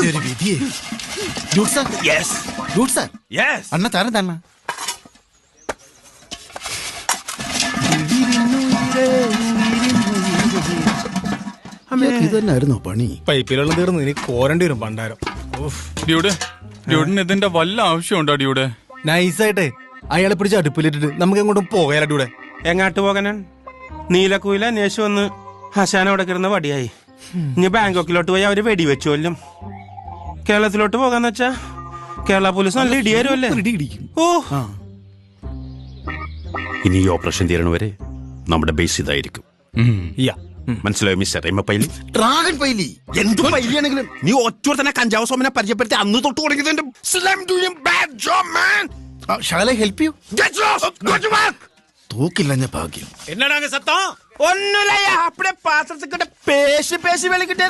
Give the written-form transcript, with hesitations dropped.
ഒരു വിധിയെ അണ്ണ താരം തന്നെ ഇതന്നായിരുന്നോ പണി? പൈപ്പിലുള്ള തീർന്നു, ഇനി കോരണ്ടി വരും പണ്ടാരം. ഡ്യൂഡിന് ഇതിന്റെ വല്ല ആവശ്യമുണ്ടോ ഡ്യൂഡ്? നൈസായിട്ടെ അയാളെ പിടിച്ച് അടുപ്പിലിട്ടിട്ട് നമുക്ക് എങ്ങോട്ടും പോകയാല ഡ്യൂടെ. എങ്ങാട്ട് പോകാനാണ്? നീലക്കുയില അന്വേഷിച്ച് വന്ന് ഹസാൻ അവിടെ കിടന്ന വടിയായി. ഇനി ബാങ്കോക്കിലോട്ട് പോയി അവര് വെടിവെച്ചു കൊല്ലും. കേരളത്തിലോട്ട് പോകാന്ന് വെച്ചാ കേരള പോലീസ് നല്ല ഇടിയാരുമല്ലേ. ഓ, ഇനി ഈ ഓപ്പറേഷൻ തീരണവരെ നമ്മുടെ ബേസ് ഇതായിരിക്കും. മനസ്സിലായോ മിസ്റ്റർ പൈലി? ഡ്രാഗൺ പൈലി എന്ത് പൈലിയാണെങ്കിലും നീ ഒറ്റ തന്നെ കഞ്ചാവ് സോമനെ പരിചയപ്പെടുത്തി അന്ന് തൊട്ട് തുടങ്ങിയതിന്റെ തൂക്കില്ല ഭാഗ്യം. ഒന്നുമില്ല, അപ്പഴേ പാത്രത്തിൽ പേശി പേശി വെളിക്കിട്ടേ